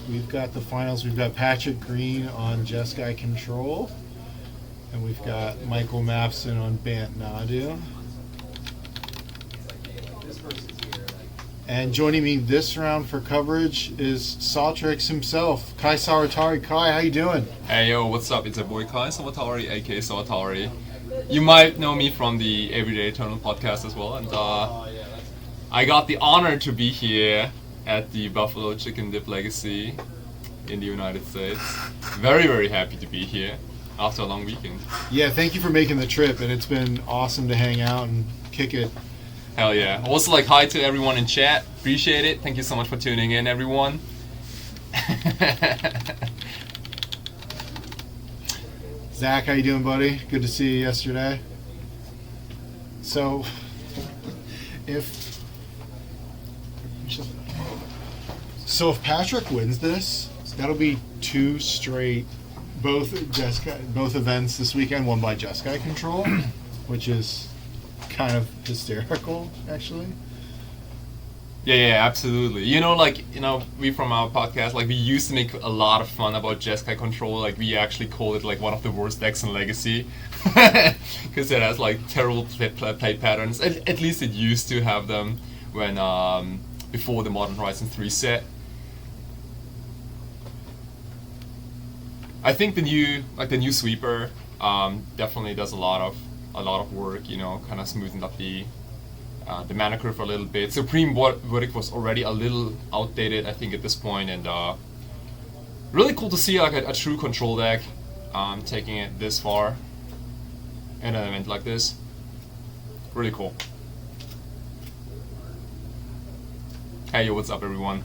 we've got the finals. We've got Patrick Green on Jeskai Control, and we've got Michael Mapson on Bant Nadu. And joining me this round for coverage is Saltrix himself, Kai Sawatari. Kai, how you doing? Hey yo, what's up? It's a boy Kai Sawatari, aka Sawatari. You might know me from the Everyday Eternal podcast as well, and I got the honor to be here at the Buffalo Chicken Dip Legacy in the United States. Very, very happy to be here after a long weekend. Yeah, thank you for making the trip, and it's been awesome to hang out and kick it. Hell yeah. Also, like, hi to everyone in chat. Appreciate it. Thank you so much for tuning in, everyone. Zach, how you doing, buddy? Good to see you yesterday. So, if Patrick wins this, that'll be two straight, both events this weekend won by Jeskai Control, which is kind of hysterical, actually. Yeah, absolutely. We from our podcast, like, we used to make a lot of fun about Jeskai Control. Like, we actually called it, like, one of the worst decks in Legacy. Because it has, like, terrible play patterns. At least it used to have them when, before the Modern Horizons 3 set. I think the new sweeper definitely does a lot of work, kind of smoothing up the mana curve a little bit. Supreme Verdict was already a little outdated, I think, at this point, and really cool to see like a true control deck taking it this far in an event like this. Really cool. Hey, yo, what's up, everyone?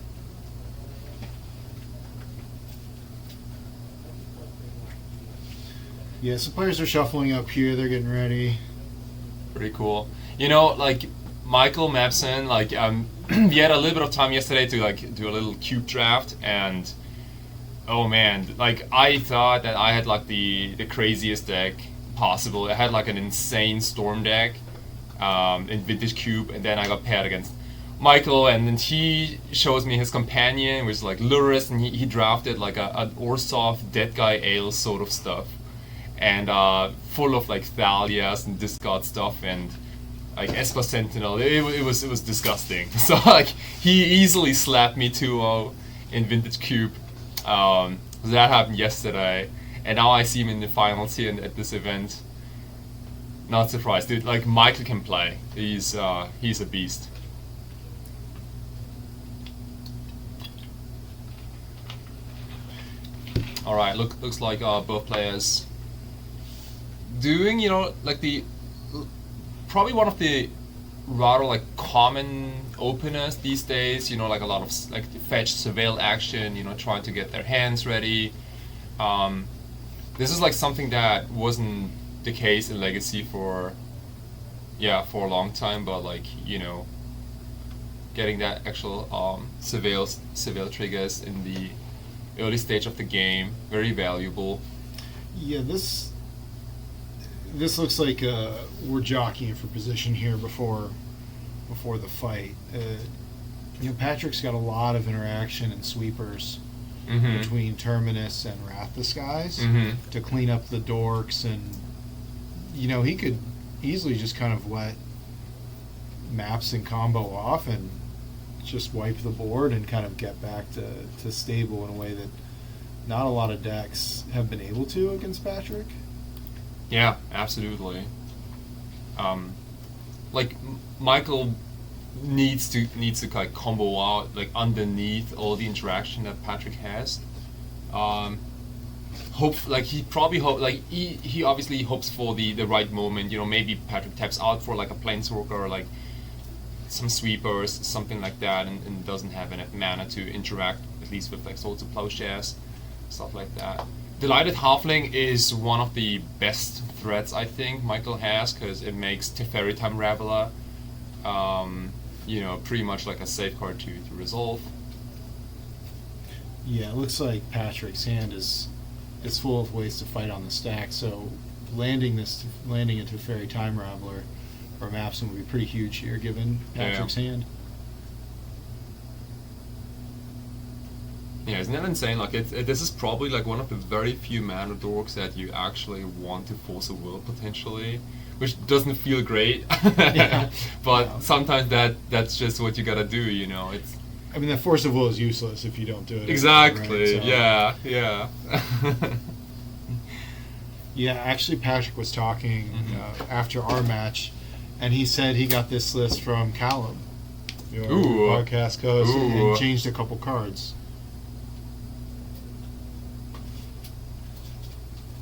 Yeah, so players are shuffling up here. They're getting ready. Pretty cool. Like Michael Mapson, like we had a little bit of time yesterday to like do a little cube draft, and oh man, like I thought that I had like the craziest deck possible. I had like an insane storm deck in Vintage Cube, and then I got paired against Michael, and then he shows me his companion, which is like Luris, and he drafted like an Orsov Dead Guy Ale sort of stuff. And full of like Thalias and discard stuff and like Esper Sentinel. It was disgusting. So like he easily slapped me 2-0 in Vintage Cube. So that happened yesterday, and now I see him in the finals here at this event. Not surprised, dude. Like Michael can play. He's a beast. All right, looks like both players doing, like the probably one of the rather like common openers these days, like a lot of like fetch surveil action, trying to get their hands ready. This is like something that wasn't the case in Legacy for a long time, but like, getting that actual surveil triggers in the early stage of the game, very valuable. Yeah, this looks like we're jockeying for position here before the fight. Patrick's got a lot of interaction and sweepers between Terminus and Wrath the Skies to clean up the dorks, and he could easily just kind of let Mapson combo off and just wipe the board and kind of get back to stable in a way that not a lot of decks have been able to against Patrick. Yeah, absolutely. Like Michael needs to like combo out like underneath all the interaction that Patrick has. He obviously hopes for the right moment. Maybe Patrick taps out for like a planeswalker or like some sweepers, something like that, and doesn't have enough mana to interact at least with like Swords of Plowshares, stuff like that. Delighted Halfling is one of the best threats I think Michael has, because it makes Teferi Time Raveler pretty much like a safe card to resolve. Yeah, it looks like Patrick's hand is full of ways to fight on the stack, so landing a Teferi Time Raveler or Mapson would be pretty huge here given Patrick's hand. Yeah, isn't that insane? Like, this is probably like one of the very few mana dorks that you actually want to force a will potentially, which doesn't feel great. Yeah. But sometimes that's just what you gotta do, you know. It's I mean, that force of will is useless if you don't do it. exactly. Right? So, Yeah. Yeah, actually, Patrick was talking after our match, and he said he got this list from Callum, your podcast host, and changed a couple cards.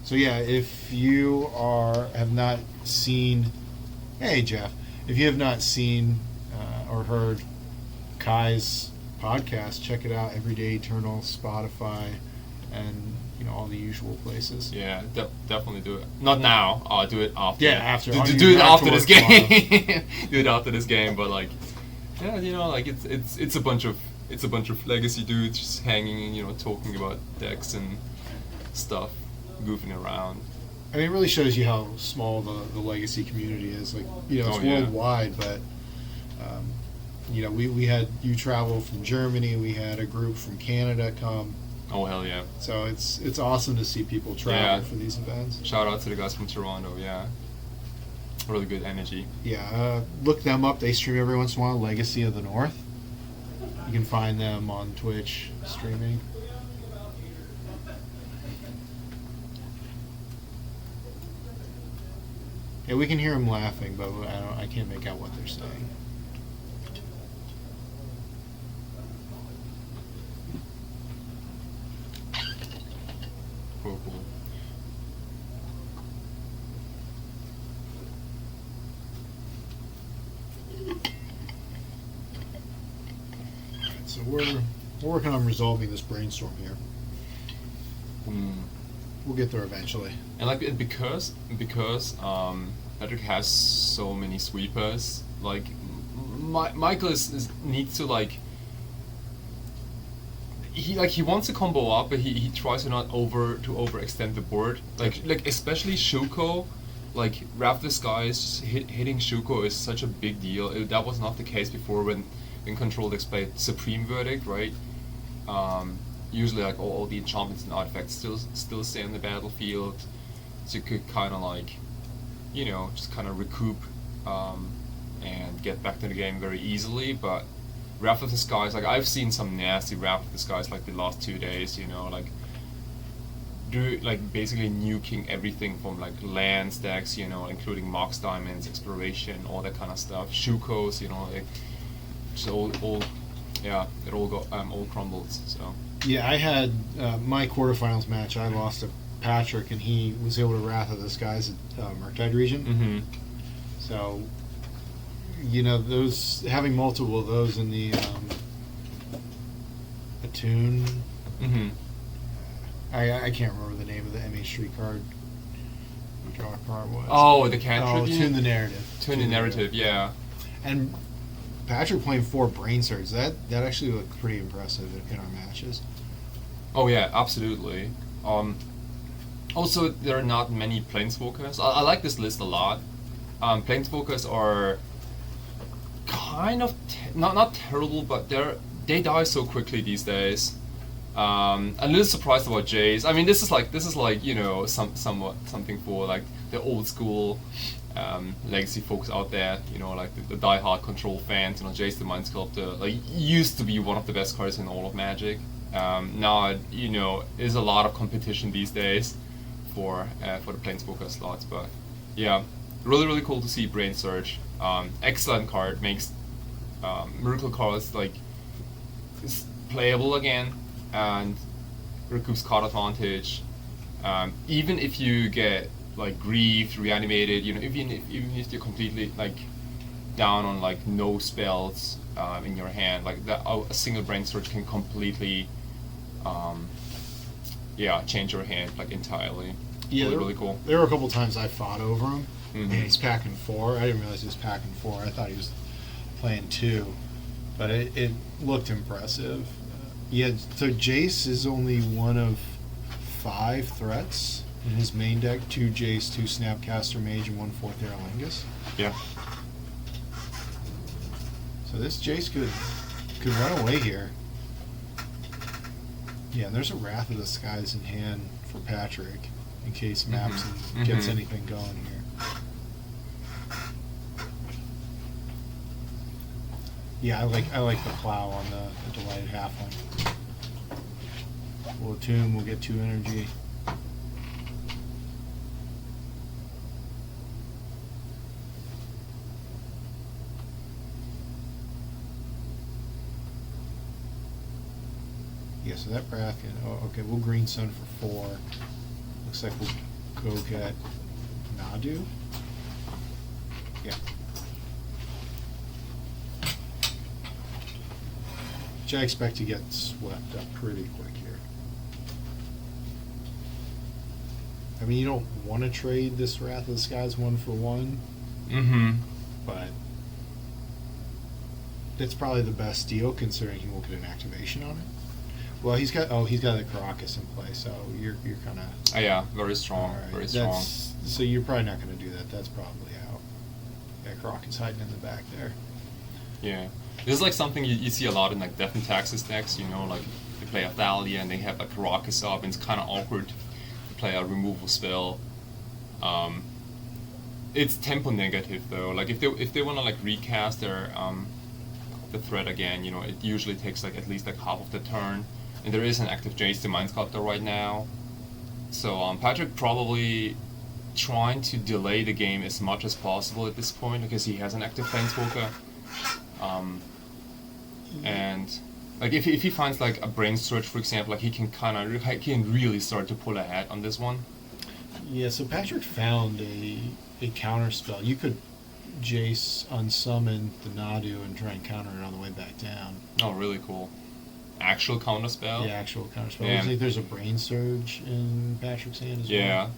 So yeah, if you have not seen, hey Jeff, if you have not seen or heard Kai's podcast, check it out. Everyday Eternal, Spotify, and all the usual places. Yeah, definitely do it. Not now. I'll do it after. Yeah, after. Do it after this game. Do it after this game. But like, yeah, like it's a bunch of legacy dudes just hanging, talking about decks and stuff, goofing around. I mean, it really shows you how small the legacy community is. Like, it's worldwide, but we had you travel from Germany. We had a group from Canada come. Oh hell yeah! So it's awesome to see people travel for these events. Shout out to the guys from Toronto. Yeah, really good energy. Yeah, look them up. They stream every once in a while. Legacy of the North. You can find them on Twitch streaming. Yeah, we can hear them laughing, but I can't make out what they're saying. Cool. So we're working on resolving this brainstorm here. We'll get there eventually. And like because Patrick has so many sweepers, like Michael needs to like. He wants to combo up, but he tries to not overextend the board. Like especially Shuko, like Wrath of the Skies, just hitting Shuko is such a big deal. That was not the case before when Control decks played Supreme Verdict, right? Usually like all the enchantments and artifacts still stay on the battlefield, so you could kind of like, just kind of recoup and get back to the game very easily, but. Wrath of the Skies, like I've seen some nasty Wrath of the Skies like the last 2 days, basically nuking everything from like land stacks, including Mox Diamonds, Exploration, all that kind of stuff, Shukos, so it all crumbled. So yeah, I had my quarterfinals match. I lost to Patrick, and he was able to Wrath of the Skies at Murktide region. Mm-hmm. So. Those having multiple of those in the Attune. Mm-hmm. I can't remember the name of the MH3 card. Draw card was. Oh, the cantrip. Tune the Narrative. Tune the Narrative, yeah. And Patrick playing 4 Brain Surge. That actually looked pretty impressive in our matches. Oh yeah, absolutely. Also, there are not many Planeswalkers. I like this list a lot. Planeswalkers are kind of not terrible, but they die so quickly these days. I'm a little surprised about Jace. I mean, this is like somewhat something for like the old school legacy folks out there. Like the die-hard Control fans. Jace the Mind Sculptor used to be one of the best cards in all of Magic. Now there's a lot of competition these days for the Planeswalker slots, but yeah, really cool to see Brain Surge. Excellent card, makes Miracle cards is playable again and recoups card advantage. Even if you get grieved, reanimated, even if you're completely down on no spells in your hand, a single Brain Surge can completely change your hand entirely. Yeah, really cool. There were a couple times I fought over him. Mm-hmm. And he's packing 4. I didn't realize he was packing 4. I thought he was playing 2, but it looked impressive. So Jace is only one of 5 threats in his main deck: 2 Jace, 2 Snapcaster Mage, and 1 4th Aerolingus. Yeah. So this Jace could run away here. Yeah, and there's a Wrath of the Skies in hand for Patrick, in case Mapson gets anything going here. Yeah, I like the plow on the Delighted Halfling. We'll attune, we'll get 2 energy. Yeah, so that Wrath can, okay, we'll Greenstone for 4. Looks like we'll go get Nadu. Yeah. Which I expect to get swept up pretty quick here. I mean, you don't want to trade this Wrath of the Skies 1-for-1. But it's probably the best deal considering he won't get an activation on it. Well, he's got the Caracas in play, so you're kind of. Yeah, very strong, right, very strong. So you're probably not going to do that. That's probably out. Yeah, Caracas hiding in the back there. Yeah, this is like something you see a lot in like Death and Taxes decks. You know, like they play a Thalia and they have like Caracas up, and it's kind of awkward to play a removal spell. It's tempo negative though. Like if they want to like recast their the threat again, you know, it usually takes like at least like half of the turn. And there is an active Jace the Mind Sculptor right now. So Patrick probably trying to delay the game as much as possible at this point because he has an active Planeswalker. And like if he finds like a Brain Surge, for example, like he can really start to pull ahead on this one. Yeah, so Patrick found a counter spell. You could Jace unsummon the Nadu and try and counter it on the way back down. Oh, really cool. Actual counter spell? Yeah, actual counter spell. Yeah. Looks like there's a Brain Surge in Patrick's hand as well. Yeah.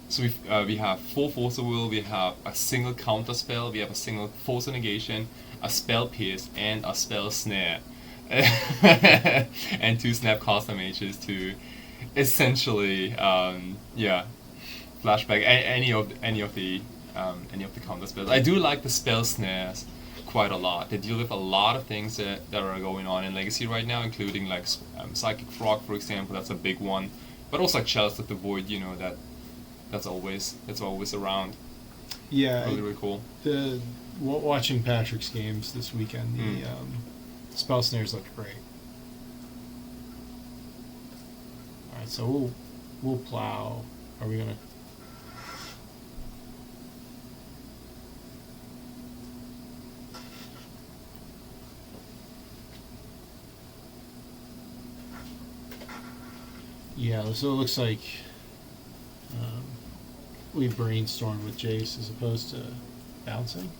So we have full Force of Will, we have a single counter spell, we have a single Force of Negation, a Spell Pierce, and a Spell Snare. And 2 Snap Caster Mages to essentially, flashback any of the counter spells. I do like the Spell Snares quite a lot. They deal with a lot of things that are going on in Legacy right now, including like Psychic Frog, for example. That's a big one, but also like Chalice of the Void. You know that's always around. Yeah, really cool. Watching Patrick's games this weekend, the spell snares looked great. All right, so we'll plow. Are we gonna? Yeah, so it looks like we brainstormed with Jace as opposed to bouncing.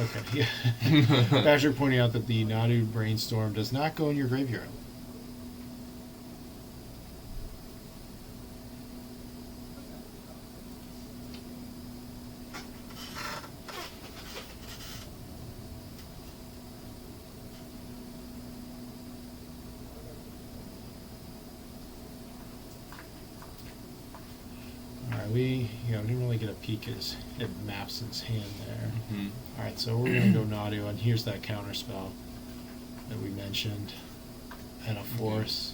Okay, yeah. Patrick pointing out that the Nadu brainstorm does not go in your graveyard. We didn't really get a peek at Mapson's hand there. Alright, so we're going to go Nadu, and here's that counter spell that we mentioned, and a Force.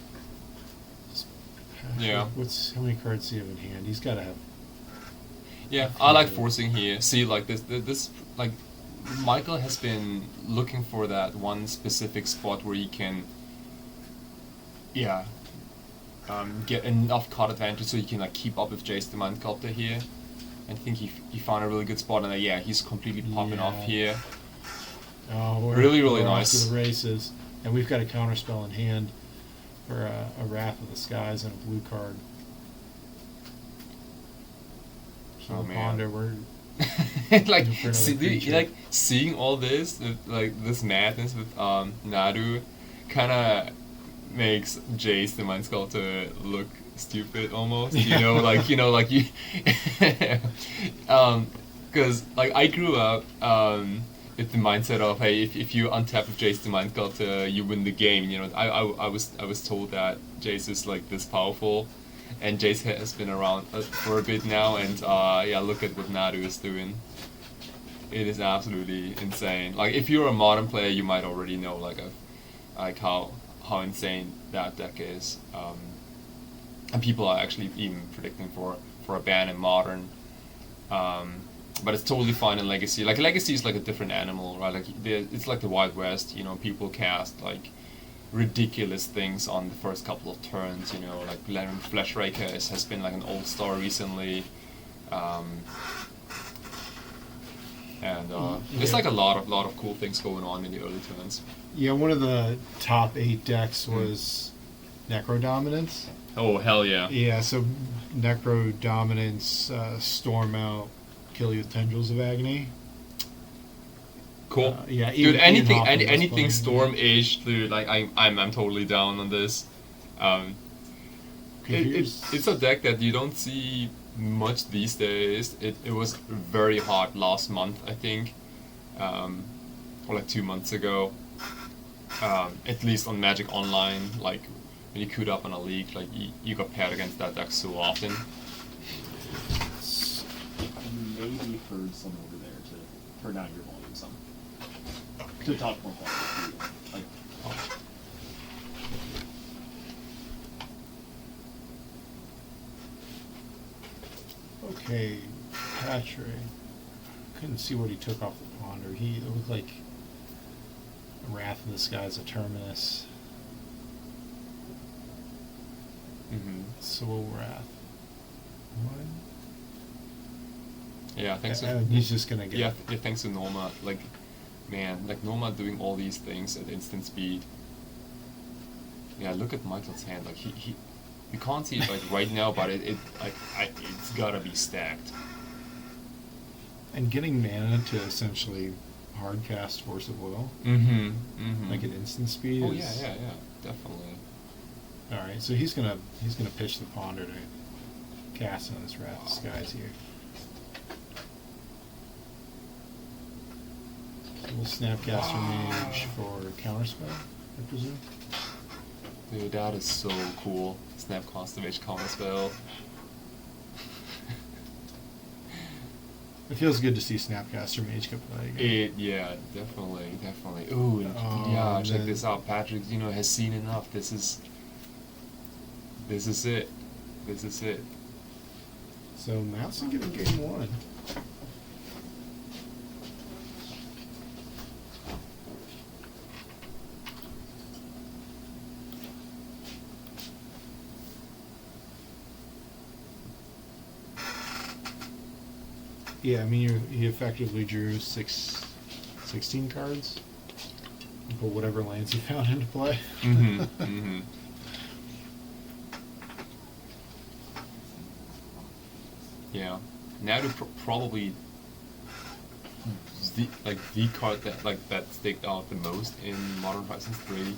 Yeah. How many cards do you have in hand? He's got to have... Yeah, I like forcing here. See, like this like, Michael has been looking for that one specific spot where he can, get enough card advantage so he can like keep up with Jace the Mind Sculptor here. I think he found a really good spot, and he's completely popping off here. Oh, we're really off nice. to the races, and we've got a counter spell in hand for a Wrath of the Skies and a blue card. So Oh man, Ponder, we're like creature. seeing all this this madness with Nadu, kind of makes Jace the Mind Sculptor look stupid almost. Because like I grew up with the mindset of, hey, if you untap with Jace the Mind Sculptor, you win the game. I was told that Jace is like this powerful, and Jace has been around for a bit now, and look at what Nadu is doing. It is absolutely insane. Like if you're a modern player, you might already know how how insane that deck is. And people are actually even predicting for a ban in Modern. But it's totally fine in Legacy. Like Legacy is like a different animal, right? Like it's like the Wild West. You know, people cast like ridiculous things on the first couple of turns. You know, like Leonard Fleshraker has been like an all-star recently. There's like a lot of cool things going on in the early turns. Yeah, one of the top 8 decks was Necro Dominance. Oh hell yeah! Yeah, so Necro Dominance, Storm out, kill you with Tendrils of Agony. Cool. Yeah, dude. Anything Hoffman was anything playing. Storm Age, dude. Like I'm totally down on this. It's a deck that you don't see much these days. It was very hot last month, I think, or like 2 months ago. At least on Magic Online, like when you queued up on a league, like you got paired against that deck so often. Maybe heard some over there to turn down your volume some. To talk more quietly. Like, Okay, Patrick. Couldn't see what he took off the ponder. It looked like Wrath of the Skies, a Terminus. Soul Wrath. What? Yeah, thanks. He's just gonna get. Yeah, thanks to Norma. Like, man, like Norma doing all these things at instant speed. Yeah, look at Michael's hand. Like he you can't see it like right now, but it's gotta be stacked. And getting mana to essentially hardcast Force of Will, like at instant speed. Oh is, yeah, definitely. All right, so he's gonna pitch the ponder to cast on this Wrath of the Skies here. A little Snapcaster Mage for counterspell, I presume. Dude, that is so cool. Snapcaster Mage counterspell. It feels good to see Snapcaster Mage get play again. Yeah, definitely. Ooh, yeah, check this out. Patrick, has seen enough. This is it. So Mapson getting game 1. Yeah, I mean, he effectively drew 16 cards. And put whatever lands he found into play. Yeah, Nadu probably the card that sticked out the most in Modern Horizons 3.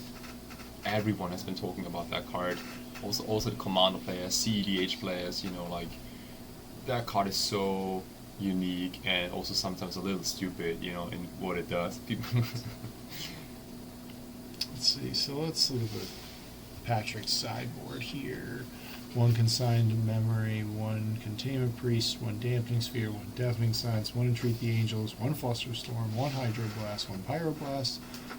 Everyone has been talking about that card. Also the Commander players, CEDH players. Like that card is so unique and also sometimes a little stupid. In what it does. Let's see. So let's look at the Patrick's sideboard here. 1 Consigned Memory, 1 Containment Priest, 1 Dampening Sphere, 1 Deafening Silence, 1 Entreat the Angels, 1 Foster Storm, 1 Hydroblast, 1 Pyroblast,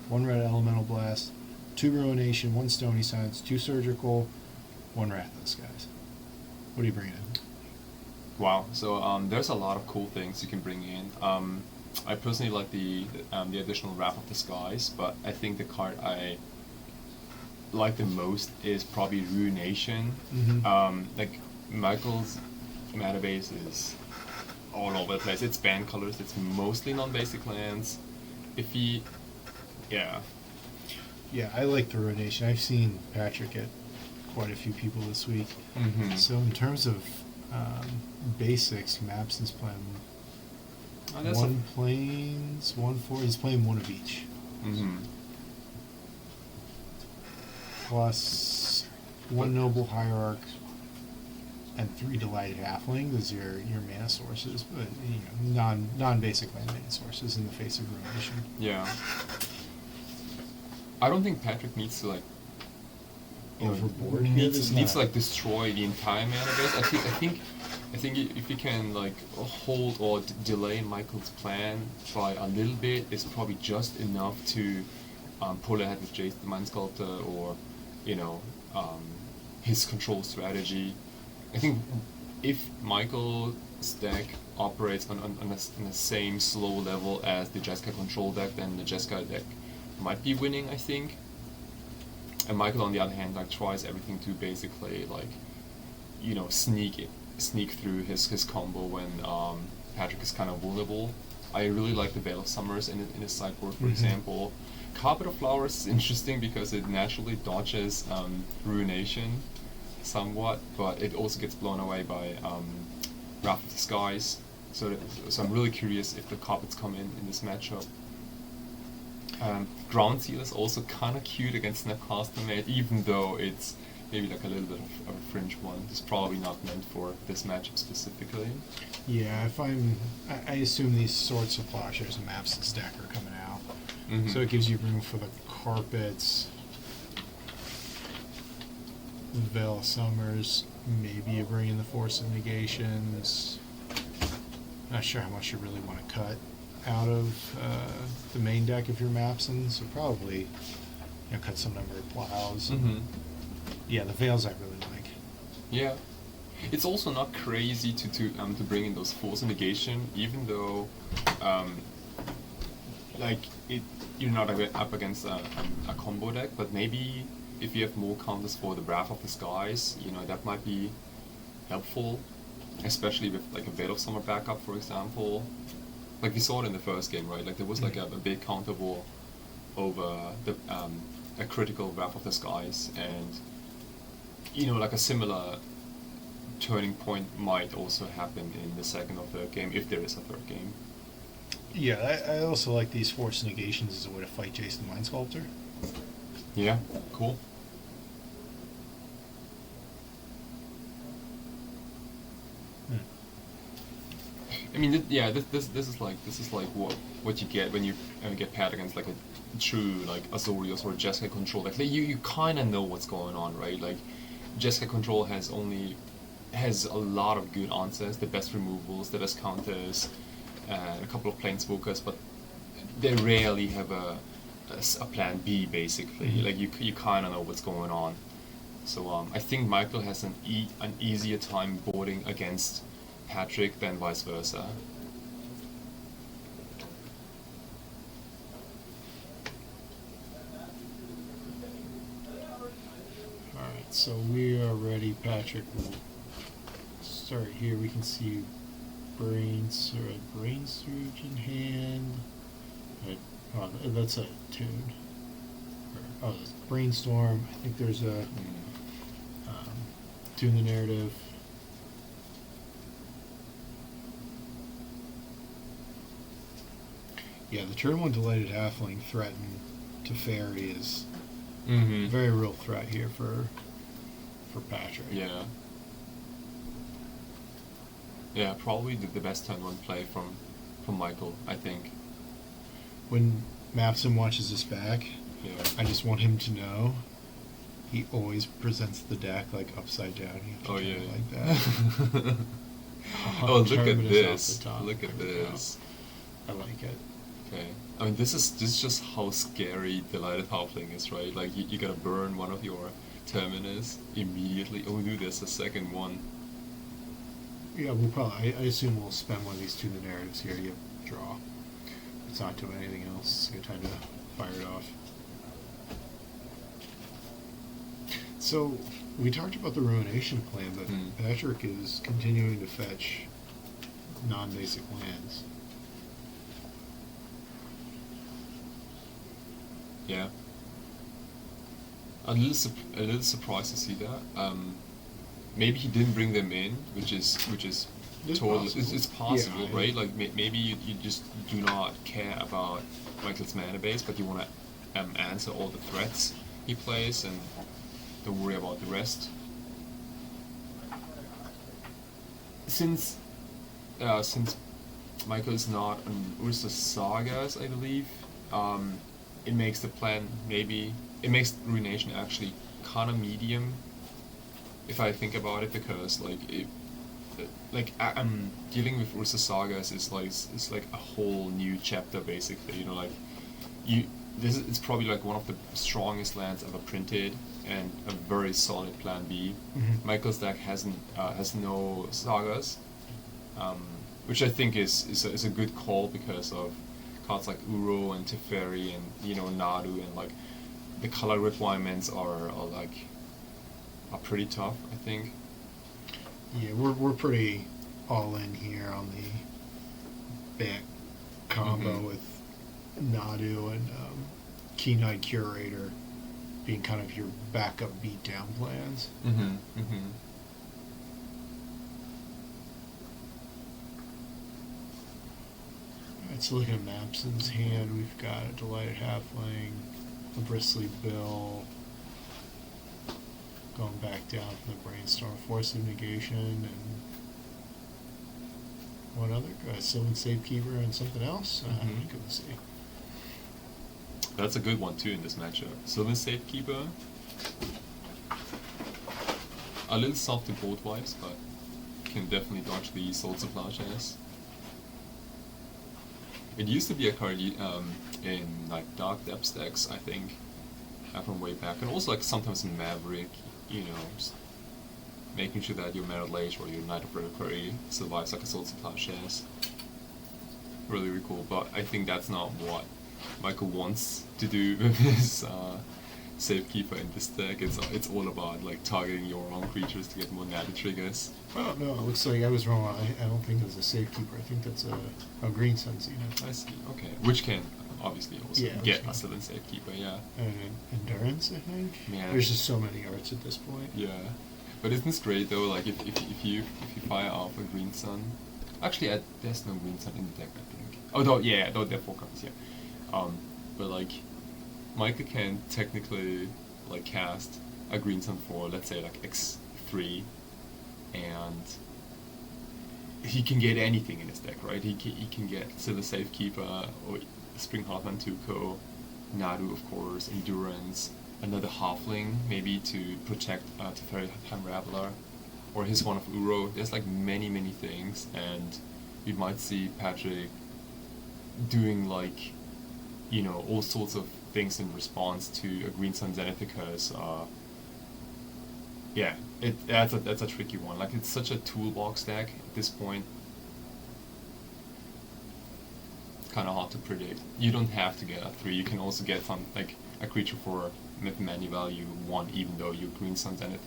1 Red Elemental Blast, 2 Ruination, 1 Stony Silence, 2 Surgical, 1 Wrath of the Skies. What do you bring in? Wow. So there's a lot of cool things you can bring in. I personally like the additional Wrath of the Skies, but I think the card I like the most is probably Ruination. Like Michael's mana base is all over the place. It's banned colors. It's mostly non-basic lands. Yeah, I like the Ruination. I've seen Patrick get quite a few people this week. So in terms of basics, Mapson's playing 1 plains, 1 4. He's playing 1 of each. Plus 1 Noble Hierarch and 3 Delighted Halfling. Those are your mana sources, but non-basic land mana sources in the face of Ruination. Yeah. I don't think Patrick needs to overboard. Needs to destroy the entire mana base. I think if you can hold or delay Michael's plan by a little bit, it's probably just enough to pull ahead with Jace the Mind Sculptor, or you know, his control strategy. I think if Michael's deck operates on the same slow level as the Jeskai control deck, then the Jeskai deck might be winning, I think. And Michael, on the other hand, like tries everything to basically like, you know, sneak through his combo when Patrick is kind of vulnerable. I really like the Veil of Summers in his sideboard, for example. Carpet of Flowers is interesting because it naturally dodges Ruination somewhat, but it also gets blown away by Wrath of the Skies. So I'm really curious if the carpets come in this matchup. Ground Seal is also kind of cute against Snapcaster Mate, even though it's maybe like a little bit of a fringe one. It's probably not meant for this matchup specifically. Yeah, I assume these sorts of flashers and Mapson stack are coming out. So it gives you room for the carpets, Veil of Summers, maybe you bring in the Force of Negations. Not sure how much you really want to cut out of the main deck if you're Mapson, so probably cut some number of plows. Yeah, the Veils I really like. Yeah. It's also not crazy to bring in those Force of Negation, even though you're not up against a combo deck, but maybe if you have more counters for the Wrath of the Skies, that might be helpful, especially with like a Veil of Summer backup, for example. Like we saw it in the first game, right? Like there was like a big counter war over the a critical Wrath of the Skies, and like a similar turning point might also happen in the second or third game, if there is a third game. Yeah, I also like these Force Negations as a way to fight Jace the Mind Sculptor. Yeah, cool. I mean, this is like what you get when you get paired against like a true like Azorius or Jeskai control. Like you kind of know what's going on, right? Like Jeskai control has a lot of good answers, the best removals, the best counters, a couple of planeswalkers, but they rarely have a plan B basically. Like you kind of know what's going on. So I think Michael has an easier time boarding against Patrick than vice versa. Alright, so we are ready. Patrick will start here. We can see Brain Surge in hand. Oh, that's a tune. Oh, that's Brainstorm. I think there's a Tune the Narrative. Yeah, the turn one Delighted Halfling threaten to Fairy is a very real threat here for Patrick. Yeah. Yeah, probably the best turn one play from Michael, I think. When Mapson watches this back, I just want him to know he always presents the deck like upside down. Like that. Oh, look at this! Look at this! I like it. Okay, I mean this is just how scary Delighted Halfling is, right? Like you gotta burn one of your Terminus immediately. Oh, do this a second one. Yeah, we'll probably. I assume we'll spend one of these Tune the Narratives here. You draw. It's not doing anything else. It's a good time to fire it off. So we talked about the Ruination plan, but Patrick is continuing to fetch non-basic lands. Yeah. A little surprised to see that. Maybe he didn't bring them in, which is totally it's possible, yeah, right? Like maybe you just do not care about Michael's mana base, but you want to answer all the threats he plays and don't worry about the rest. Since Michael is not on Ursa Sagas, I believe, it makes the plan it makes Ruination actually kind of medium, if I think about it, because I'm dealing with Ursa Sagas is like a whole new chapter basically. Like it's probably like one of the strongest lands ever printed, and a very solid plan B. Mhm. Michael's deck has no sagas, which I think is a good call because of cards like Uro and Teferi and Nadu, and like the color requirements are pretty tough, I think. Yeah, we're pretty all in here on the Bant combo Mhm. with Nadu and Keen Eye Curator being kind of your backup beatdown plans. Mm-hmm. Mm-hmm. Alright, so looking at Mapson's hand, we've got a Delighted Halfling, a Bristly Bill, going back down from the Brainstorm, Force of Negation, and one other, Sylvan Safekeeper and something else. Mhm. I'm going to see. That's a good one too in this matchup. Sylvan Safekeeper. A little soft to both vibes, but can definitely dodge the Soul Supplanches. It used to be a card in like Dark Depths decks, I think, from way back, and also like sometimes in Maverick, just making sure that your Metal Lage or your Knight of Reliquary survives like a Soul Supplanches. Really, really cool, but I think that's not what Michael wants to do with his Safekeeper in this deck. It's all about like targeting your own creatures to get more natty triggers. Well, no, it looks like I was wrong. I don't think it's a Safekeeper. I think that's a Green Sun Zenith. I see. Okay, which can obviously also Yeah, get which a Sylvan Safekeeper. Yeah. And Endurance, I think. Yeah. There's just so many arts at this point. Yeah, but isn't this great though? Like if you fire off a Green Sun, actually there's no Green Sun in the deck, I think. Oh no, yeah, no, there are 4 cards. Yeah. But like, Micah can technically like cast a Green Sun for, let's say, like X3, and he can get anything in his deck, right? He can get Silver Safekeeper, or Spring Heartland Tuco, Nadu, of course, Endurance, another Halfling, maybe to protect Teferi Time Raveler, or his one of Uro. There's like many things, and you might see Patrick doing like, all sorts of things in response to a Green Sun Zenith because, that's a tricky one. Like, it's such a toolbox deck at this point. Kind of hard to predict. You don't have to get a 3. You can also get like a creature for mana value 1, even though your Green Sun Zenith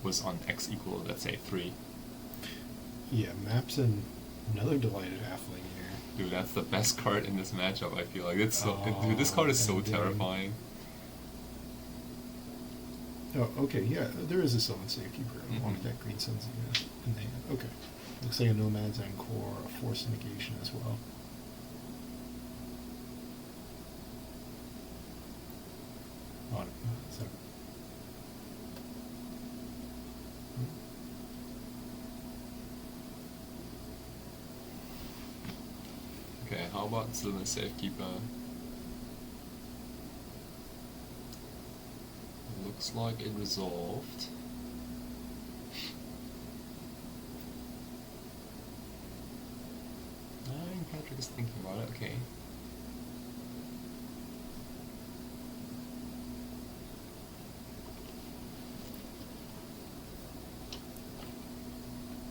was on X equal, let's say, 3. Yeah, Mapson, another Delighted Halfling here. Dude, that's the best card in this matchup, I feel like. Dude, this card is so terrifying. Oh, okay, yeah, there is a Sylvan Safekeeper along with that Green Sun Zenith in the hand. Okay. Looks like a Nomad's Encore, a Force of Negation as well. Oh, is that... Okay, how about Sylvan Safekeeper? Looks like it resolved. Patrick is thinking about it, okay.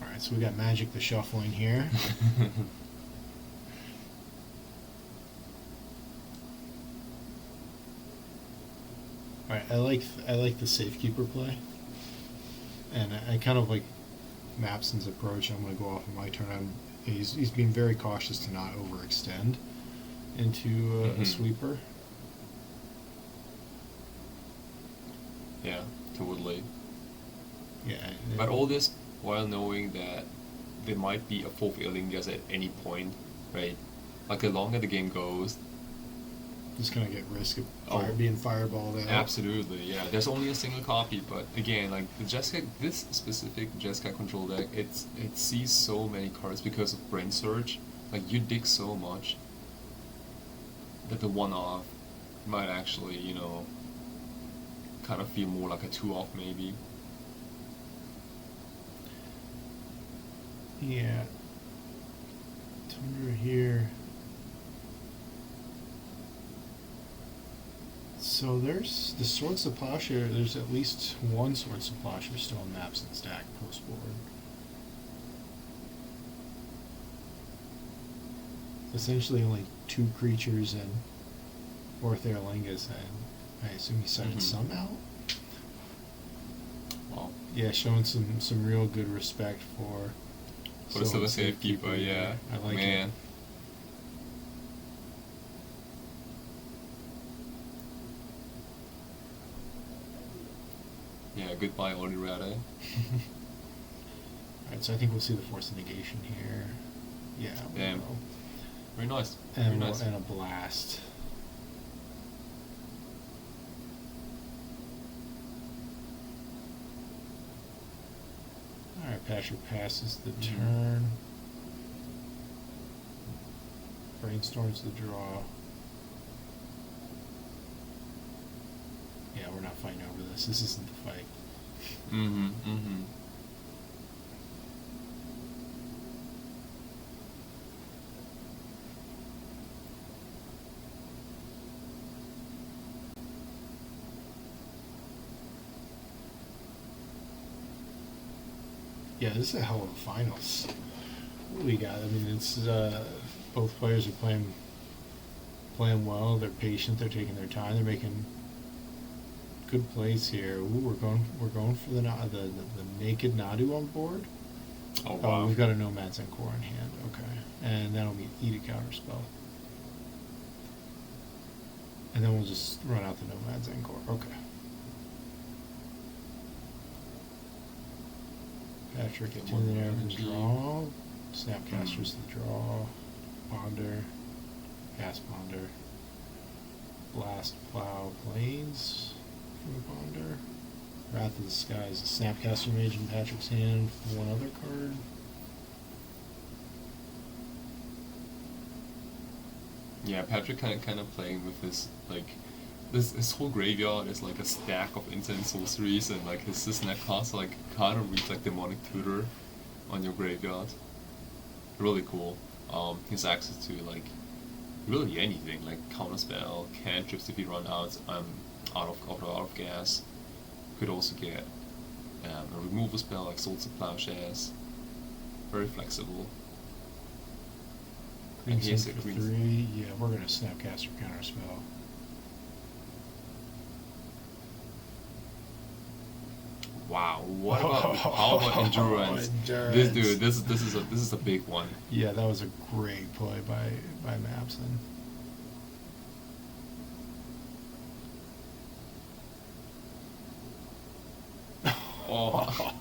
Alright, so we got Magic the Shuffling here. Alright, I like the Safekeeper play. And I kind of like Mapson's approach. I'm going to go off on my turn. He's being very cautious to not overextend into a sweeper. Yeah, totally. Yeah. But all this while knowing that there might be a 4th Illing just at any point, right? Like, the longer the game goes, just gonna get risk of being fireballed out. Absolutely, yeah. There's only a single copy, but again, like the Jeskai, this specific Jeskai control deck, it sees so many cards because of Brain Surge. Like, you dig so much that the one-off might actually, kind of feel more like a 2-off maybe. Yeah. Tundra here. So there's the Swords of Plowshare. There's at least one Swords of Plowshare still in Mapson's deck post board. Essentially, only 2 creatures and 4 Theralingas, and I assume he cited some out. Wow. Yeah, showing some real good respect for the Silver Safekeeper. Yeah, I like man. it. Yeah, goodbye, Oli Rada. Alright, so I think we'll see the Force of Negation here. Yeah. Damn. Will. Very nice. And, Very nice. and a blast. Alright, Patrick passes the turn. Brainstorms the draw. Yeah, we're not fighting over this. This isn't the fight. Mm-hmm. Mm-hmm. Yeah, this is a hell of a finals. What do we got? I mean, it's both players are playing well. They're patient. They're taking their time. They're making good plays here. Ooh, we're going for the naked Nadu on board. Oh wow. We've got a Nomad's Encore in hand. Okay, and that'll be eat a counter spell. And then we'll just run out the Nomad's Encore. Okay. Patrick gets in there with the draw. Snapcaster's the draw. Ponder. Gas Ponder. Blast Plow Plains from the Ponder. Wrath of the Skies, a Snapcaster Mage in Patrick's hand for one other card. Yeah, Patrick kind of playing with his like his whole graveyard is like a stack of instant sorceries, and like his neck cost like kind of reads like Demonic Tutor on your graveyard. Really cool. His access to like really anything like counterspell, cantrips if you run out out of gas. Could also get a removal spell like Swords of Plowshares. Very flexible. Green And he has Sun a for green 3. Yeah, we're going to Snapcaster Counterspell. Wow, what about how about endurance? This dude, this is a big one. Yeah, that was a great play by Mapson. Oh,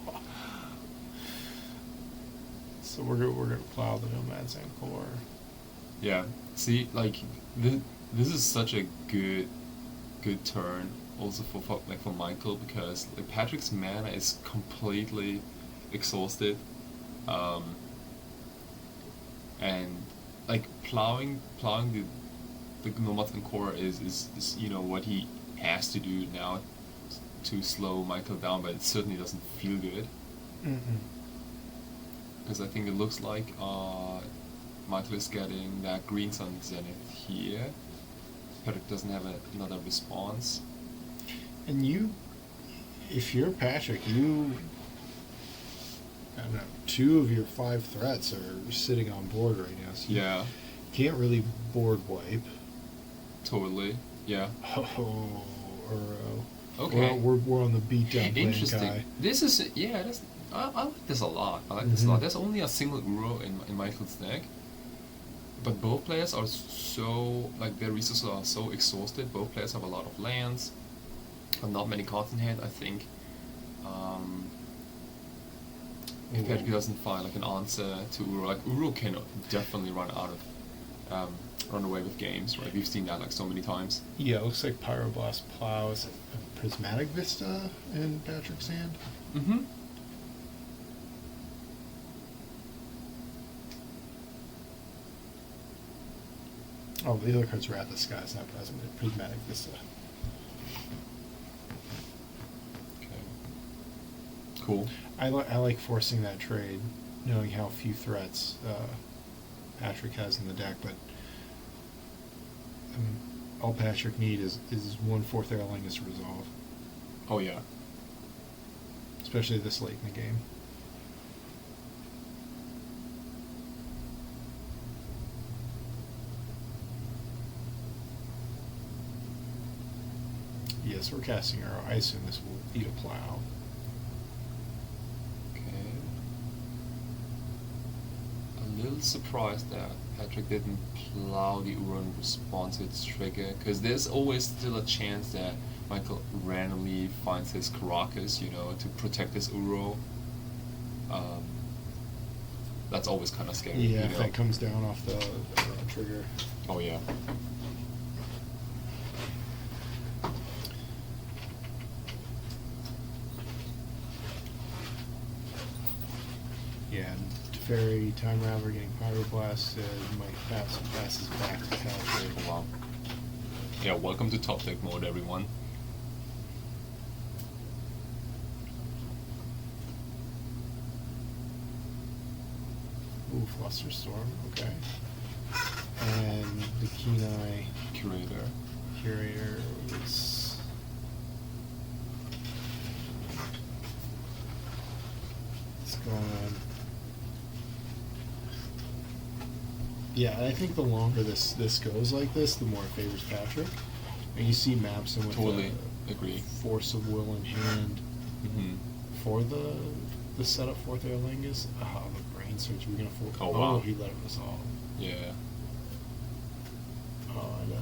So we're gonna plow the Nomad's Encore. yeah. See, like this is such a good turn also for Michael, because like Patrick's mana is completely exhausted, and like plowing the Nomad's Encore is you know what he has to do now to slow Michael down, but it certainly doesn't feel good. Because I think it looks like Michael is getting that Green Sun Zenith here. Patrick doesn't have another response. And if you're Patrick, I don't know, 2 of your 5 threats are sitting on board right now. So Yeah, you can't really board wipe. totally. Yeah. Oh, Uro. Okay. We're on the beatdown playing Interesting. guy. This is I like this a lot. I like this a lot. There's only a single Uro in Michael's deck, but both players are so like their resources are so exhausted. Both players have a lot of lands, and not many cards in hand. I think if Patrick doesn't find like an answer to Uro, like Uro can definitely run away with games. Right, we've seen that like so many times. Yeah, it looks like Pyroblast Plow is a Prismatic Vista in Patrick's hand. Mm-hmm. Oh, the other card's Wrath of the Skies, not Prismatic Vista. Okay. Cool. I like forcing that trade, knowing how few threats Patrick has in the deck, but all Patrick need is 1/4 Airlingus to resolve, Oh yeah. especially this late in the game. Yes, we're casting arrow. I assume this will eat a plow. Okay. A little surprised that Patrick didn't plow the Uro in response to its trigger, because there's always still a chance that Michael randomly finds his Caracas, to protect his Uro. That's always kind of scary. Yeah, if that comes down off the trigger. Oh yeah. Yeah, and Teferi, Time Raveler getting Pyroblasted, might passes back to Patrick. Oh, wow. Yeah, welcome to top deck mode, everyone. Ooh, Flusterstorm, okay. And the Kenai Curator was... What's going on? Yeah, I think the longer this goes like this, the more it favors Patrick. And you see Mapson with Totally agree. Force of Will in hand for the setup 4th Airlingus. The Brain Search. We're gonna Oh wow. He let it resolve. Yeah. And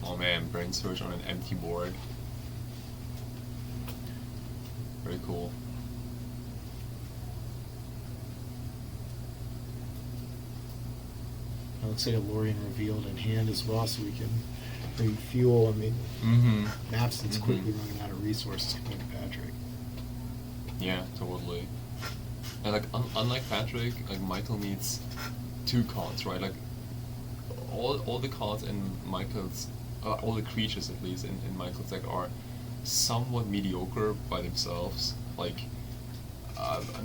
Oh man, Brain Surge on an empty board. Very cool. it looks like a Lorien revealed in hand as well, so we can refuel. I mean, Mapson's quickly running out of resources compared to Patrick. Yeah, totally. And like, unlike Patrick, like Michael needs 2 cards, right? Like, all the cards in Michael's, all the creatures at least in Michael's deck are somewhat mediocre by themselves. Like,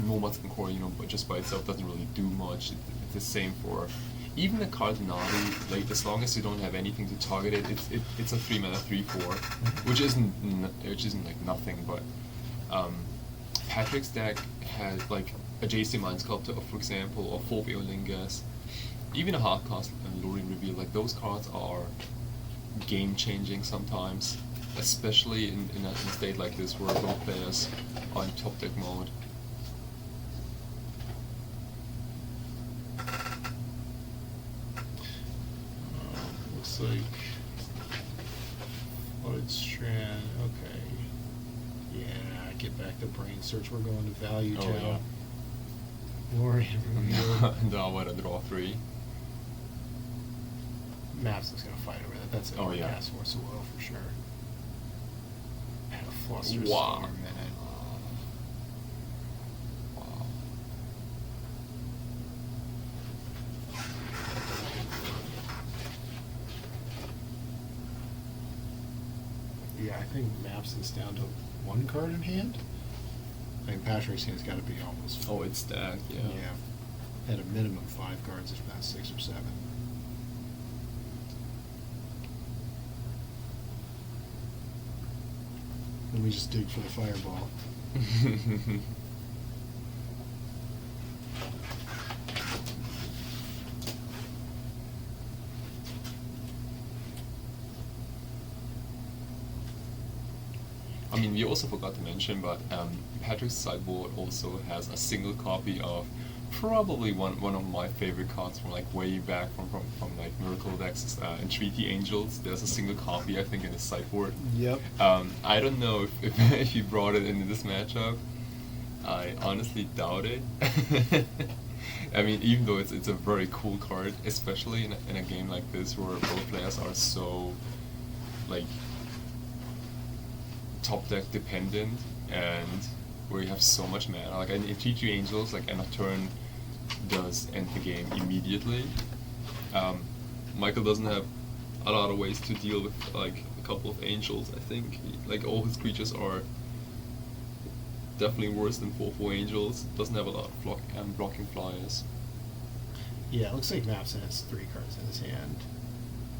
Nomad's Encore, but just by itself doesn't really do much. It's the same for even the card Nadu. Like, as long as you don't have anything to target it, it's a 3-mana 3/4, which isn't like nothing. But Patrick's deck has like a JC Mind Sculptor, for example, or 4 Eolingas, even a hard cast and Lorien Reveal. Like, those cards are game changing sometimes, especially in a state like this where both players are in top deck mode. Looks like Flooded Strand. Okay. Yeah, get back to Brain Search. We're going to Value Oh, Town. yeah. Lorien Reveal. No, what a draw 3. Mapson's gonna fight over that. That's a cast Force of Will for sure. And a Flusterstorm Wow. in it. Wow. Yeah, I think Mapson's down to 1 card in hand. I think Patrick's hand's got to be almost. Oh, it's stacked. Yeah. Yeah. At a minimum 5 cards, if not 6 or 7. Let me just dig for the fireball. I mean, we also forgot to mention, but Patrick's sideboard also has a single copy of probably one of my favorite cards from like way back from like Miracle decks, Entreaty Angels. There's a single copy, I think, in his sideboard. Yep. I don't know if he brought it into this matchup. I honestly doubt it. I mean, even though it's a very cool card, especially in a game like this where both players are so like top deck dependent and where you have so much mana. Like in T2 Angels, like end of turn does end the game immediately. Michael doesn't have a lot of ways to deal with like a couple of Angels. I think like all his creatures are definitely worse than 4/4 Angels. Doesn't have a lot of blocking flyers. Yeah, it looks like Mapson has 3 cards in his hand.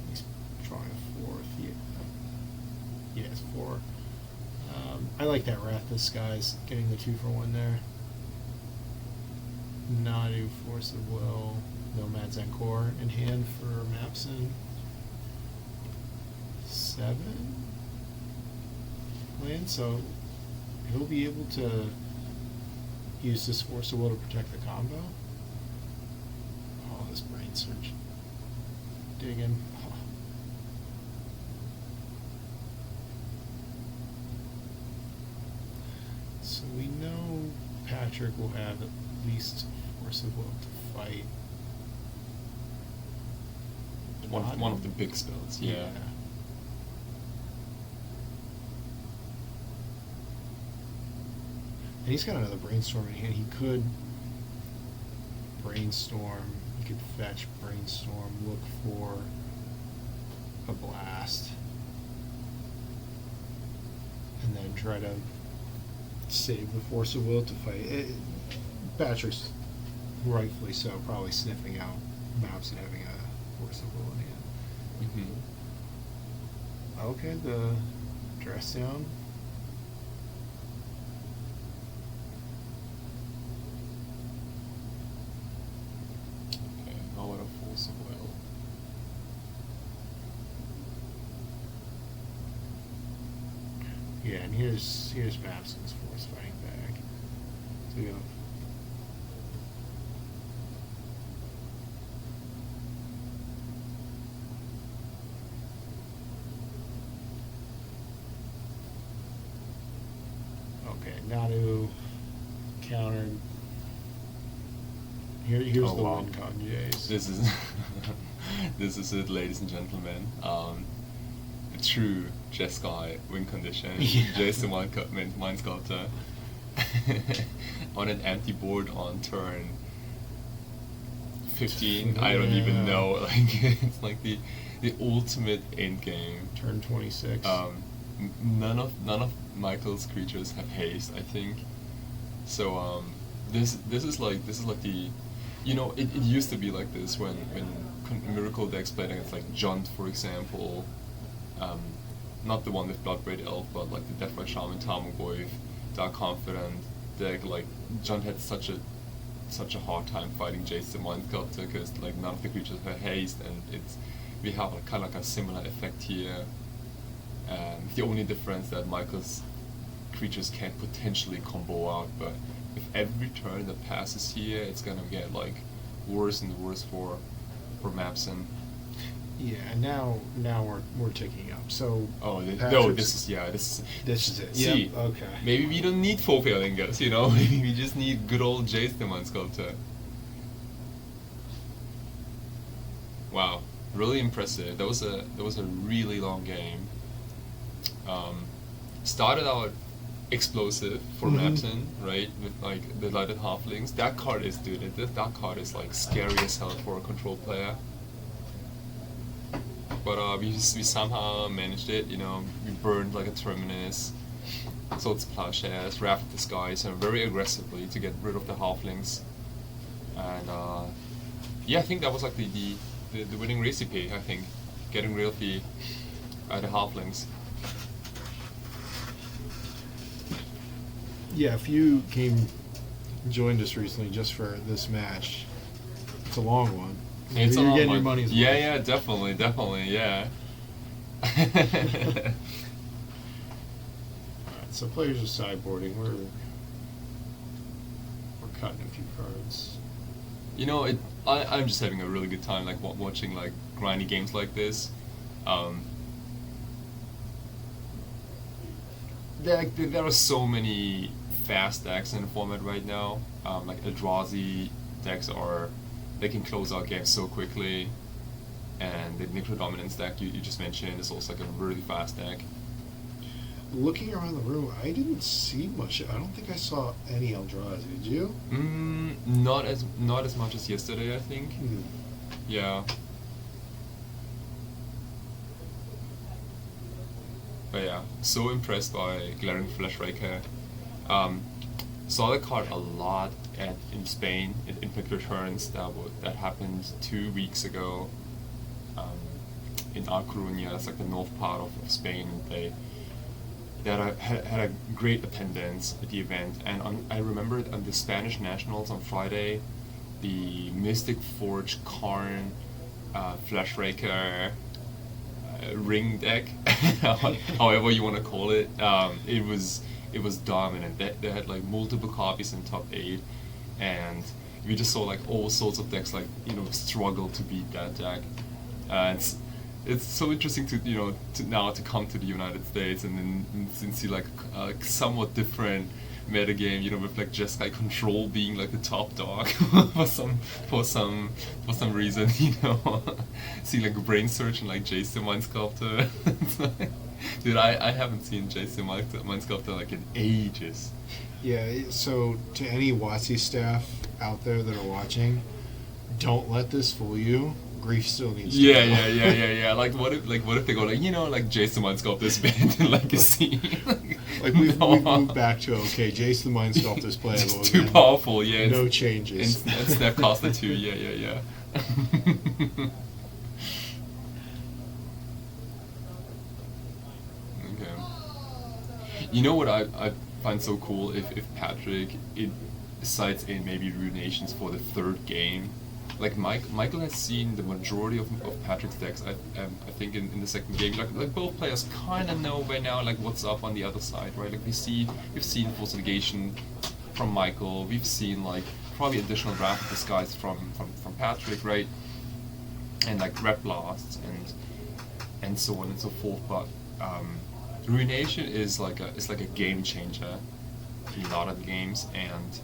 He's drawing a 4th. Yeah, it's 4. I like that Wrath this guy's getting the 2-for-1 there. Nadu, Force of Will, Nomad Zancor in hand for Mapson. 7 land, so he'll be able to use this Force of Will to protect the combo. Oh, this Brain Surge. Digging. Oh. So we know Patrick will have at least Force of Will to fight. One of the big spells, yeah. And he's got another Brainstorm in hand. He could Brainstorm, he could fetch Brainstorm, look for a Blast, and then try to save the Force of Will to fight. Patrick's rightfully so probably sniffing out Mapson having a Force of Will in hand. Okay, the dress down. Okay, now what a Force of Will. Yeah, and here's Mapson's Force fighting back. So you have okay, Nadu countered. Here's Oh, the wow. win con, Jays. This is this is it, ladies and gentlemen. A true Jeskai win condition. Yeah. Jason Mind Sculptor on an empty board on turn 15. I don't even Yeah. know. Like it's like the ultimate end game. Turn 26. None of Michael's creatures have haste, I think. So this is like the, you know, it used to be like this when Miracle decks played against like Junt, for example. Not the one with Bloodbraid Elf, but like the Deathbite Shaman, Tarmogoyf, Dark Confident deck. Like Junt had such a hard time fighting Jason Mind Sculptor because like none of the creatures have haste, and we have like, kind of like a similar effect here. The only difference that Michael's creatures can potentially combo out, but with every turn that passes here, it's gonna get like worse and worse for Mapson. Yeah, and now we're ticking up. So This is it. See, Yep, okay. maybe we don't need 4 Failingers, you know. Maybe we just need good old Jason Mind Sculptor. Wow, really impressive. That was a really long game. Started out explosive for Mapson, right? With like the lighted halflings. That card is, that card is like scary as hell for a control player. But we somehow managed it, you know. We burned like a Terminus, Swords Plowshares, Wrath of the Skies, and very aggressively to get rid of the halflings. And yeah, I think that was like the winning recipe, I think. Getting rid of the Yeah, if you joined us recently just for this match, it's a long one. It's You're a long getting one. your money's Yeah, worth. yeah, definitely, yeah. Alright, so players are sideboarding. We're cutting a few cards. You know, I'm just having a really good time, like watching like grindy games like this. There are so many fast decks in the format right now. Like Eldrazi decks they can close out games so quickly, and the Necro Dominance deck you just mentioned is also like a really fast deck. Looking around the room, I didn't see much. I don't think I saw any Eldrazi. Did you? Not as much as yesterday, I think. Yeah. But yeah, so impressed by Glaring Fleshraker. Saw the card a lot in Spain in Quick Returns. That happened 2 weeks ago. in A Coruña. That's like the north part of Spain. They had a great attendance at the event, and I remember on the Spanish Nationals on Friday, the Mystic Forge Karn Flashraker ring deck, however you want to call it, it was dominant. They had like multiple copies in top 8, and we just saw like all sorts of decks like struggle to beat that deck. It's so interesting to now to come to the United States and then see like a somewhat different metagame, with like Jeskai Control being like the top dog for some reason, see like Brain Search and like Jason Mind Sculptor. Dude, I haven't seen Jason Mind Sculptor like in ages. Yeah, so to any WotC staff out there that are watching, don't let this fool you. Grief still needs to go. Yeah. Like what if they go like Jason Mind Sculptor's banned in Legacy. Like we've moved back to Jason Mind Sculptor's playable. It's too powerful, yeah. No changes. And Snapcaster too, yeah. Okay. You know what I find so cool if Patrick cites in maybe Ruinations for the third game. Like Michael has seen the majority of Patrick's decks. I think in the second game, like both players kind of know by now like what's up on the other side, right? Like we've seen Force Negation from Michael. We've seen like probably additional Rapid Disguise from Patrick, right? And like Red Blasts and so on and so forth. But Ruination is like a game changer in a lot of the games, and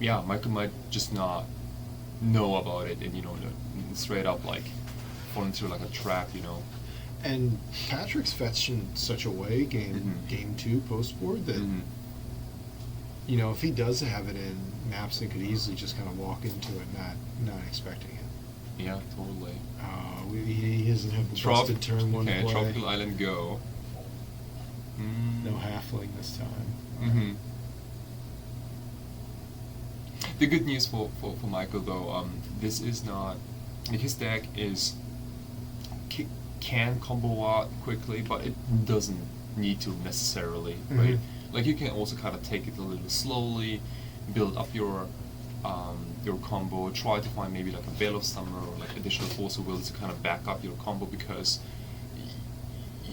yeah, Michael might just not know about it, and straight up like fall into like a trap, And Patrick's fetched in such a way game 2 post board that if he does have it in, Mapson could easily just kind of walk into it not expecting it. Yeah, totally. He doesn't have the busted turn 1 to play. Tropical Island go. No halfling this time. Mm-hmm. The good news for Michael though, this is not like his deck can combo out quickly, but it doesn't need to necessarily, right? Like you can also kind of take it a little slowly, build up your combo, try to find maybe like a Veil of Summer or like additional Force of Will to kind of back up your combo, because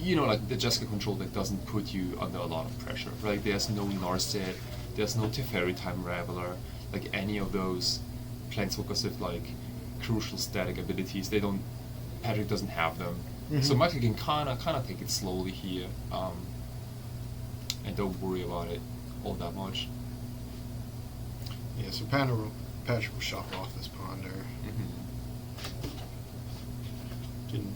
like the Jeskai Control deck doesn't put you under a lot of pressure, right? There's no Narset, there's no Teferi Time Raveler, like any of those planeswalkers with like crucial static abilities. Patrick doesn't have them. So Michael can kind of take it slowly here, and don't worry about it all that much. Yeah, so Patrick will shuffle off this Ponder. Didn't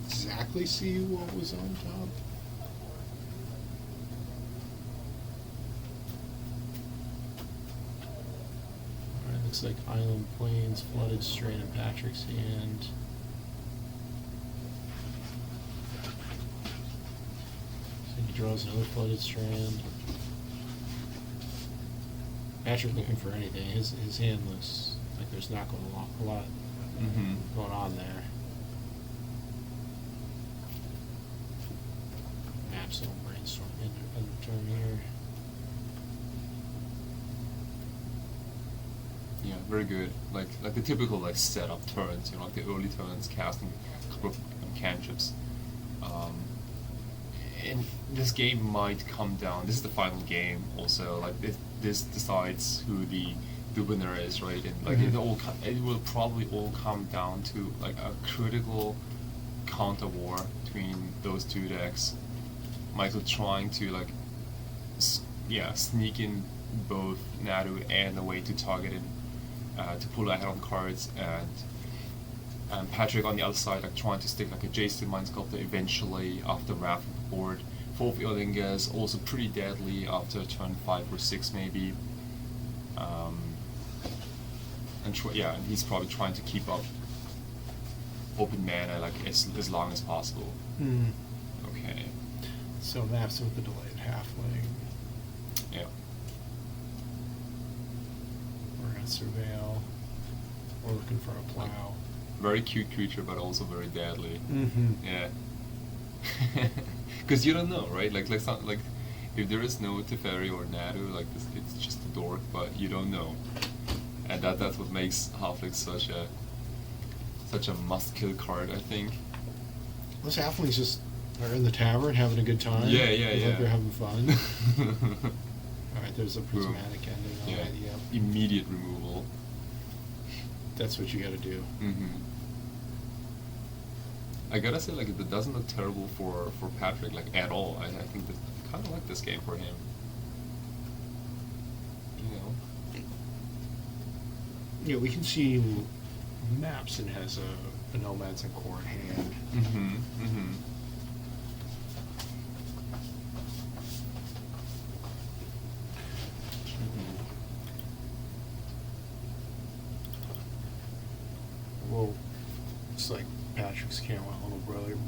exactly see what was on top. Alright, looks like Island Plains, Flooded Strain in Patrick's hand. So he draws another Flooded Strand. Patrick looking for anything. His hand looks like there's not going a lot going on there. Mapson Brainstorm end of turn here. Yeah, very good. Like the typical like setup turns, like the early turns, casting a couple of cantrips. And this game might come down. This is the final game, also. Like this decides who the winner is, right? And like it will probably all come down to like a critical counter war between those two decks. Michael trying to like sneak in both Nadu and a way to target him, to pull ahead on cards, and Patrick on the other side like trying to stick like a Jason Mind Sculptor eventually after Wrath on the board. 4th Illingas also pretty deadly after turn 5 or 6 maybe. And he's probably trying to keep up open mana like as long as possible. Okay. So Mapson with the delayed halfling. Yeah. We're gonna surveil. We're looking for a plow. Very cute creature, but also very deadly. Mm-hmm. Yeah. Because you don't know, right? Like some, like if there is no Teferi or Nadu, like this, it's just a dork, but you don't know, and that's what makes Halfling such a must-kill card, I think. Those halflings just are in the tavern having a good time. Yeah, Look like they're having fun. yeah. All right, there's a prismatic ending. All Yeah. right, yep. Immediate removal. That's what you got to do. Mm-hmm. I gotta say, like, it doesn't look terrible for Patrick, like, at all. I think that I kind of like this game for him. You know. Yeah, we can see Mapson has a Nomads and Core in hand. Mm-hmm. Mm-hmm. Well, it's like Patrick's camera a little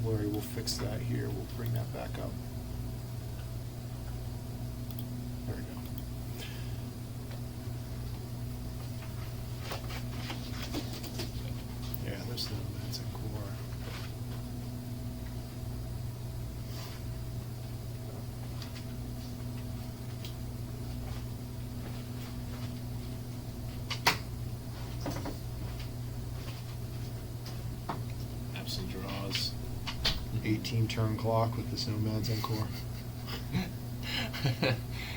blurry. We'll fix that here. We'll bring that back up. There we go. Yeah, there's the Nomads and Core. Mapson draws 18 turn clock with this Nomads and Core.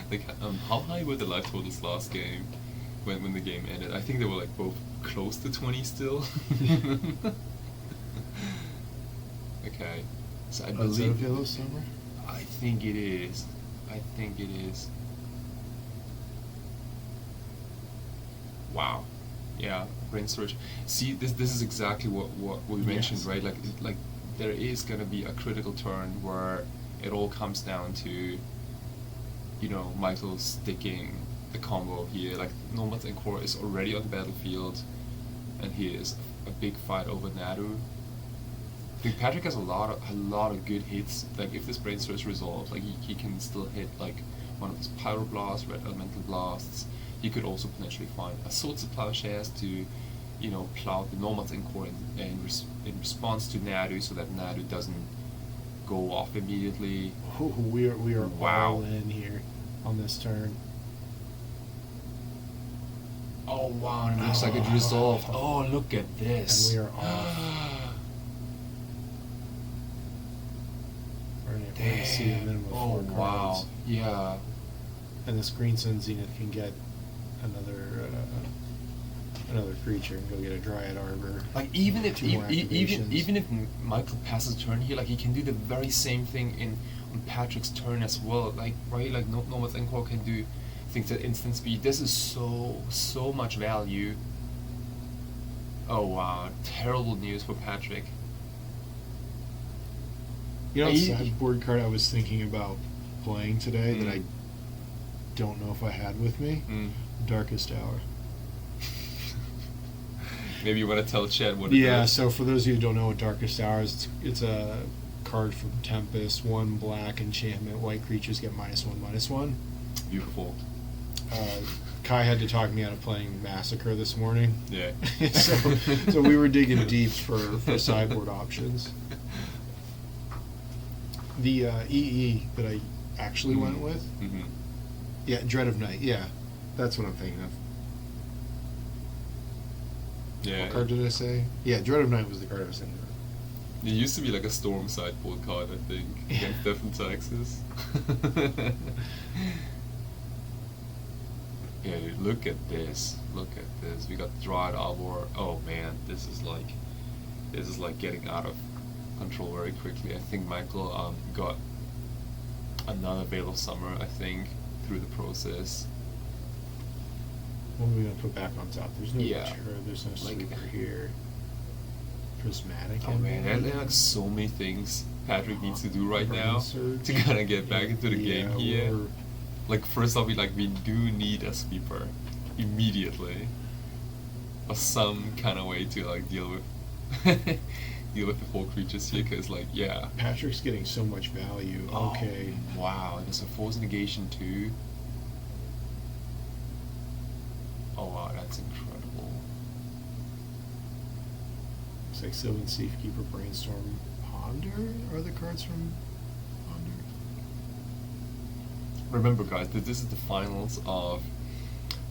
Like, how high were the life totals last game when the game ended? I think they were like both close to 20 still. Okay, so I Is that believe available somewhere? I think it is. I think it is. Wow. Yeah, brain storage. See, this is exactly what we mentioned, Yes. right? Like there is gonna be a critical turn where it all comes down to, you know, Michael sticking the combo here. Like Nomads and Core is already on the battlefield, and he is a big fight over Nadu. I think Patrick has a lot of good hits. Like if this brainstorm is resolved, like he can still hit like one of his Pyro Blasts, Red Elemental Blasts. He could also potentially find a Swords of Plowshares to, you know, plow the Nomads and Core in response to Nadu, so that Nadu doesn't go off immediately. Ooh, we are Wow. all in here on this turn. Oh wow, and it looks like it resolved. Oh, look at this. And we are off. We're gonna see a minimum of 4 cards. Wow. Yeah. And this Green Sun Zenith can get another creature and go get a Dryad Arbor. Like even if 2 more activations. even if Michael passes turn here, like he can do the very same thing on Patrick's turn as well. Like right, like Nomads and Core can do things at instant speed. This is so much value. Oh wow, terrible news for Patrick. You know, He- sideboard card I was thinking about playing today that Mm. I don't know if I had with me. Mm. Darkest Hour. Maybe you want to tell Chad what it Yeah, is. so for those of you who don't know what Darkest Hour is, it's a card from Tempest, 1 black enchantment, white creatures get -1/-1. Beautiful. Kai had to talk me out of playing Massacre this morning. Yeah. so we were digging deep for sideboard options. The EE that I actually went with, Mm-hmm. yeah, Dread of Night, yeah, that's what I'm thinking of. Yeah. What card did I say? Yeah, Dread of Night was the card I was thinking of. It used to be like a Storm sideboard card, I think, against different taxes. Yeah, dude, look at this. Look at this. We got Dryad Arbor. Oh man, this is like getting out of control very quickly. I think Michael got another Veil of Summer, I think, through the process. What are we gonna put back on top? There's no Yeah. Mature, there's no Like- Sweeper here. Prismatic. Oh man, there are like so many things Patrick needs to do right now Surge. to kind of get back into the game here. we're- Like first off, we do need a sweeper immediately, or some kind of way to like deal with deal with the 4 creatures here. Cause like yeah. Patrick's getting so much value. Okay. Oh, wow, there's a force negation too. Oh wow, that's incredible. Looks like Sylvan Safekeeper, Brainstorm, Ponder are the cards from Ponder. Remember, guys, that this is the finals of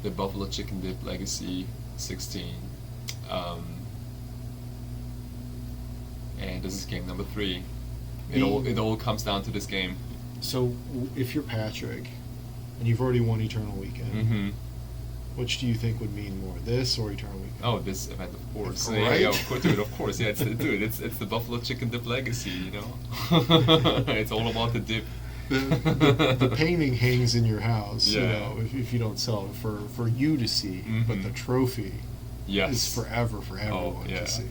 the Buffalo Chicken Dip Legacy 16. And this is game number 3. It all comes down to this game. So, if you're Patrick, and you've already won Eternal Weekend, Mm-hmm. which do you think would mean more, this or Eternal Weekend? Oh, this event, of course. Right? Yeah, of course, dude. Of course, yeah. It's the Buffalo Chicken Dip Legacy. You know, it's all about the dip. The painting hangs in your house, you Yeah. know, if you don't sell it for you to see, but the trophy Yes. is forever for everyone yeah. to see.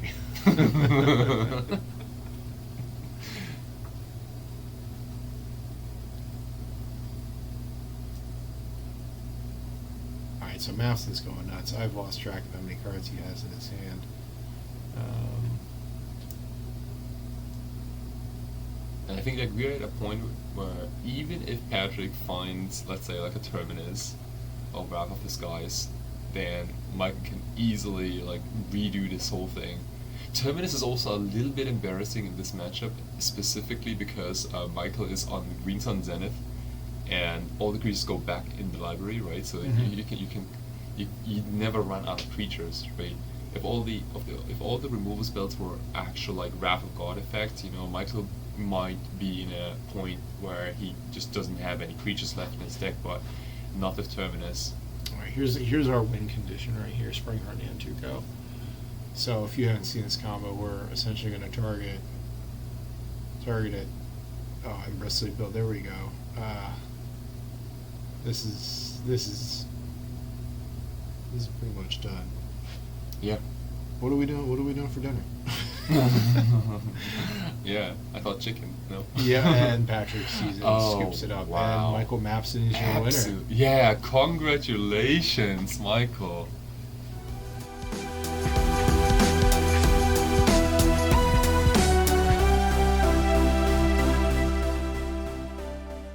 Alright, so Mapson's going nuts. I've lost track of how many cards he has in his hand. And I think that we're at a point where even if Patrick finds, let's say, like a Terminus or Wrath of the Skies, then Michael can easily like redo this whole thing. Terminus is also a little bit embarrassing in this matchup, specifically because Michael is on Green Sun Zenith, and all the creatures go back in the library, right? So you never run out of creatures, right? If all the removal spells were actual like Wrath of God effects, you know, Michael might be in a point where he just doesn't have any creatures left in his deck, but not with Terminus. Alright, here's our win condition right here, Springheart and Tuco. So if you haven't seen this combo, we're essentially going to target it. Oh, and Bristly Build. There we go. This is pretty much done. Yeah. What are we doing? What are we doing for dinner? Yeah, I thought chicken. No. Yeah, and Patrick sees it, Oh, scoops it up, wow. and Michael Mapson is your winner. Yeah, congratulations, Michael.